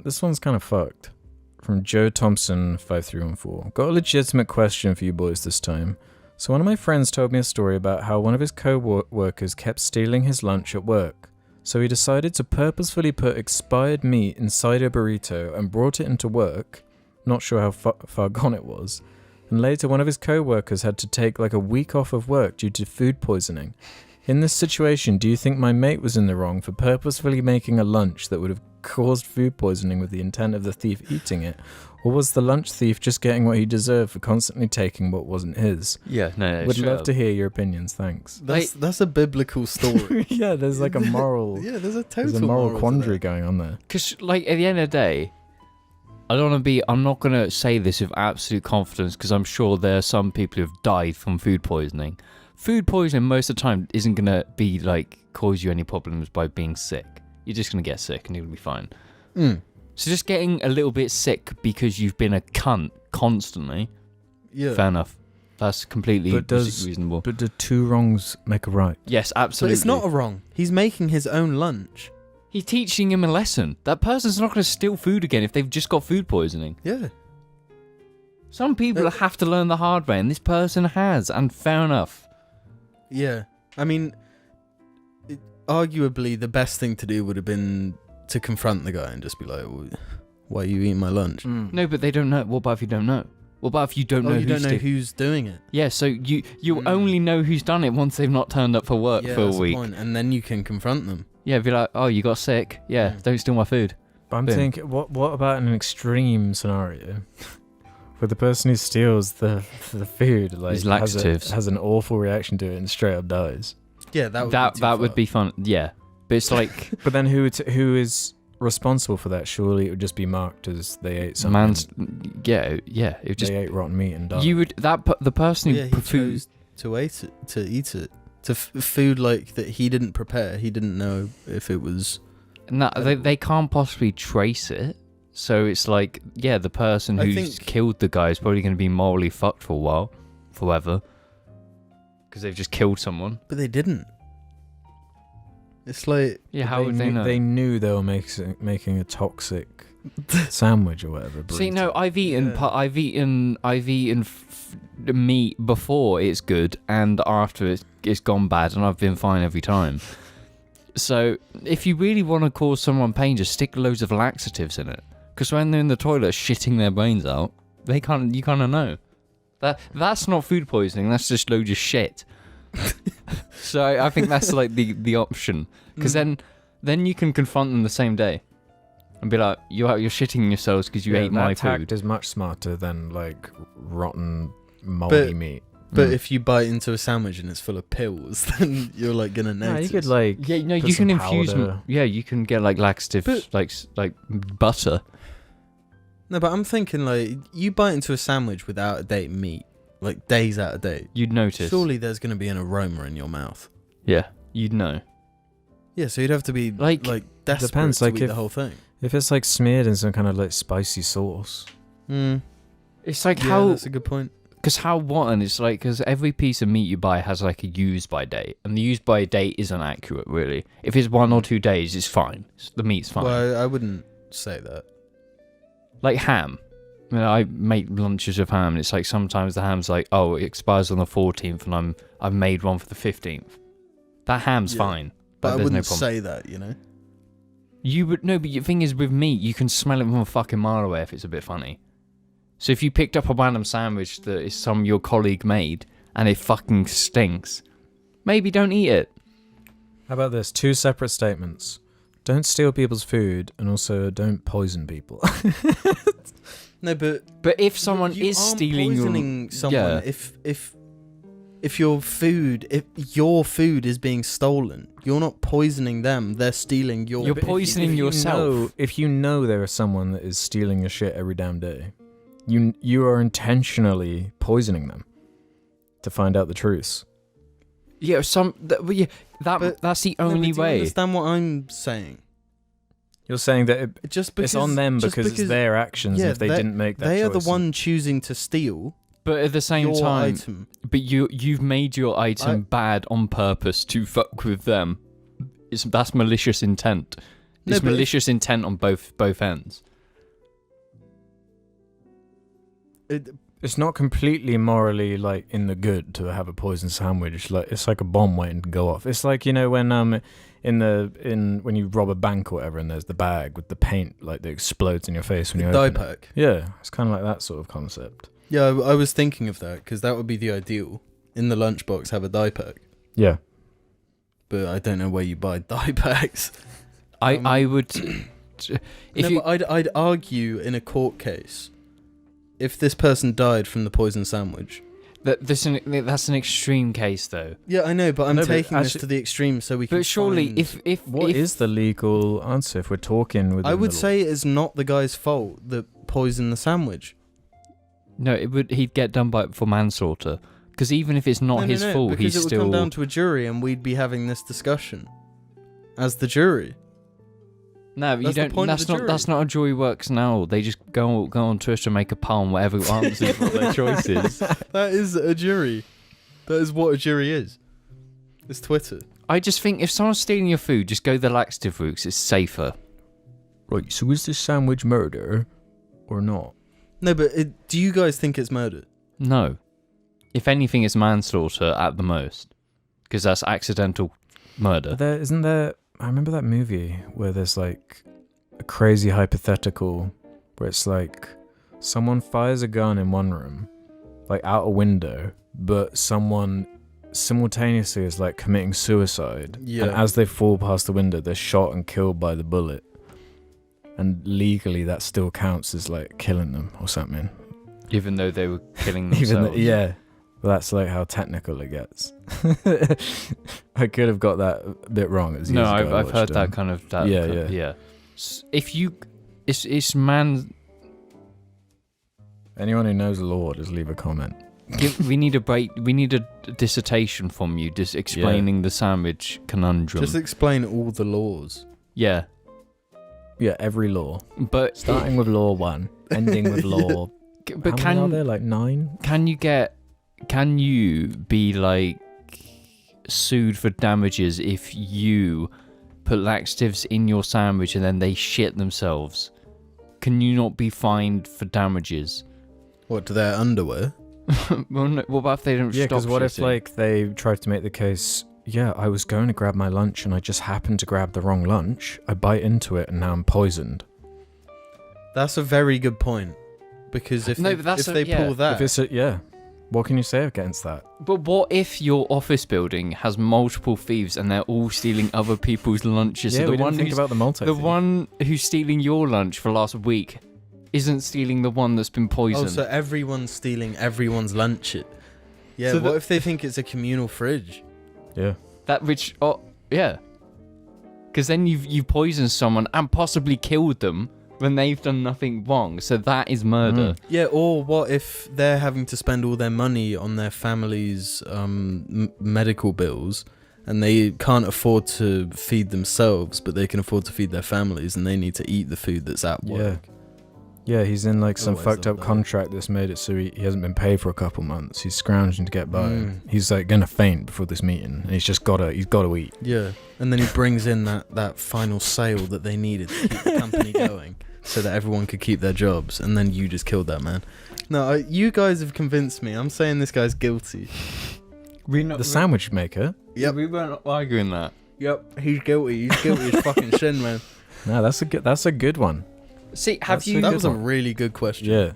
This one's kind of fucked. From Joe Thompson 5314. Got a legitimate question for you boys this time. So one of my friends told me a story about how one of his co-workers kept stealing his lunch at work. So he decided to purposefully put expired meat inside a burrito and brought it into work. Not sure how far gone it was. And later one of his co-workers had to take like a week off of work due to food poisoning. In this situation, do you think my mate was in the wrong for purposefully making a lunch that would have caused food poisoning with the intent of the thief eating it? Or was the lunch thief just getting what he deserved for constantly taking what wasn't his? Yeah, no. Would love to hear your opinions, thanks. That's a biblical story. Yeah, there's like a moral... Yeah, there's a moral quandary going on there. Because, like, at the end of the day, I'm not going to say this with absolute confidence because I'm sure there are some people who have died from food poisoning. Food poisoning most of the time isn't going to be, like, cause you any problems by being sick. You're just going to get sick and you're going to be fine. So just getting a little bit sick because you've been a cunt constantly, fair enough. That's completely reasonable. But do two wrongs make a right? Yes, absolutely. But it's not a wrong. He's making his own lunch. He's teaching him a lesson. That person's not going to steal food again if they've just got food poisoning. Yeah. Some people have to learn the hard way, and this person has, and fair enough. Yeah. I mean, arguably the best thing to do would have been to confront the guy and just be like, why are you eating my lunch? No, but they don't know. What about if you don't know? What about if you don't know who's doing it? Yeah, so you only know who's done it once they've not turned up for work for a week. Point. And then you can confront them. Yeah, be like, oh, you got sick? Yeah, don't steal my food. But I'm thinking, what about an extreme scenario where the person who steals the food like These laxatives has an awful reaction to it and straight up dies? Yeah, that would be fun. Yeah, but it's like, but then who is responsible for that? Surely it would just be marked as they ate something. It would just, they ate rotten meat and died. The person who chose to eat it. To food like that he didn't prepare. He didn't know if it was... No, they can't possibly trace it. So it's like, yeah, the person who's killed the guy is probably going to be morally fucked for a while. Forever. Because they've just killed someone. But they didn't. It's like... Yeah, how would they know? They knew they were making a toxic sandwich or whatever. Burrito. See, no, I've eaten meat before it's good and after it's gone bad, and I've been fine every time. So if you really want to cause someone pain, just stick loads of laxatives in it. Because when they're in the toilet shitting their brains out, you kind of know. That's not food poisoning. That's just loads of shit. So I think that's like the option. Because then you can confront them the same day. And be like, you're shitting yourselves because you ate my food. That tact is much smarter than like rotten, moldy meat. But if you bite into a sandwich and it's full of pills, then you're like gonna notice. No, you could like you can infuse them. Yeah, you can get like laxatives, like butter. No, but I'm thinking like you bite into a sandwich with out of date meat, like days out of date. You'd notice. Surely there's gonna be an aroma in your mouth. Yeah, you'd know. Yeah, so you'd have to be like desperate depends, to like eat the whole thing. If it's like smeared in some kind of like spicy sauce. It's like how... that's a good point. Because it's like, because every piece of meat you buy has like a use by date. And the use by date isn't accurate, really. If it's 1 or 2 days, it's fine. The meat's fine. Well, I wouldn't say that. Like ham. I make lunches of ham, and it's like sometimes the ham's like, oh, it expires on the 14th, and I've made one for the 15th. That ham's fine. But I there's wouldn't no problem. say that, you know? You would no, but the thing is with meat, you can smell it from a fucking mile away if it's a bit funny. So if you picked up a random sandwich that is some your colleague made and it fucking stinks, maybe don't eat it. How about this? 2 separate statements. Don't steal people's food, and also don't poison people. No, but if someone is stealing someone, if your food is being stolen, you're not poisoning them. They're stealing your... You're poisoning yourself. If you know there is someone that is stealing your shit every damn day, you are intentionally poisoning them to find out the truth. Yeah, that's the only way. Do you understand what I'm saying? You're saying that it's on them because it's their actions. If they didn't make that choice, they are the one choosing to steal. But at the same time, item. But you've made your item bad on purpose to fuck with them. That's malicious intent. It's malicious intent on both ends. It's not completely morally like in the good to have a poison sandwich. Like it's like a bomb waiting to go off. It's like, you know, when when you rob a bank or whatever, and there's the bag with the paint like that explodes in your face when you dye open it. pack. Yeah, it's kind of like that sort of concept. Yeah, I was thinking of that because that would be the ideal. In the lunchbox, have a dye pack. Yeah, But I don't know where you buy dye packs. I would. I'd argue in a court case, if this person died from the poison sandwich. That's an extreme case, though. Yeah, I know, but I'm No, but taking this actually- to the extreme so we can. But surely, find- if what is the legal answer if we're talking with? I would say it's not the guy's fault that poisoned the sandwich. no, he'd get done for manslaughter. Because even if it's not his fault, because he's it would still. come down to a jury, and we'd be having this discussion as the jury. No, you That's the don't. point of That's the not. jury. That's not how jury works now. They just go on Twitter and make a poem, whatever answers what their choice is. That is a jury. That is what a jury is. It's Twitter. I just think if someone's stealing your food, just go the laxative route. 'Cause it's safer. Right. So is this sandwich murder or not? No, but do you guys think it's murder? No, if anything, it's manslaughter at the most, because that's accidental murder. But isn't there? I remember that movie where there's like a crazy hypothetical where it's like someone fires a gun in one room, like out a window, but someone simultaneously is like committing suicide. Yeah. And as they fall past the window, they're shot and killed by the bullet. And legally, that still counts as like killing them or something. Even though they were killing Even themselves. yeah. Well, that's like how technical it gets. I could have got that a bit wrong. It was No, years ago I I've heard watched, that kind of. yeah. If you, it's man. Anyone who knows the law, just leave a comment. We need a break. We need a dissertation from you, just explaining the sandwich conundrum. Just explain all the laws. Yeah, Yeah, every law. but Starting with law 1, ending with law... but how many are there? Like 9? Can you be like sued for damages if you put laxatives in your sandwich and then they shit themselves? Can you not be fined for damages? What, to their underwear? Well, no, what about if they don't Yeah, stop because what if shitting? like they tried to make the case, yeah, I was going to grab my lunch and I just happened to grab the wrong lunch. I bite into it and now I'm poisoned. That's a very good point. Because if No, they, but that's if a- they yeah. pull that... If it's yeah, what can you say against that? But what if your office building has multiple thieves and they're all stealing other people's lunches? Yeah, So we the one didn't think who's about the multi. the one who's stealing your lunch for last week isn't stealing the one that's been poisoned. Oh, so everyone's stealing everyone's lunch. Yeah, So what if they think it's a communal fridge? Yeah. Yeah. Because then you've poisoned someone and possibly killed them when they've done nothing wrong. So that is murder. Yeah, or what if they're having to spend all their money on their family's medical bills and they can't afford to feed themselves, but they can afford to feed their families and they need to eat the food that's at work? Yeah, he's in like some Otherwise fucked they'll up die. contract that's made it so he hasn't been paid for a couple months. He's scrounging to get by. Mm. He's like gonna faint before this meeting, and he's gotta eat. Yeah, and then he brings in that final sale that they needed to keep the company going so that everyone could keep their jobs, and then you just killed that man. No, you guys have convinced me. I'm saying this guy's guilty. The sandwich maker. Yep. We weren't arguing that. Yep, he's guilty. He's guilty as fucking sin, man. No, that's a good one. See, have That's you? a That good was a one. really good question. Yeah.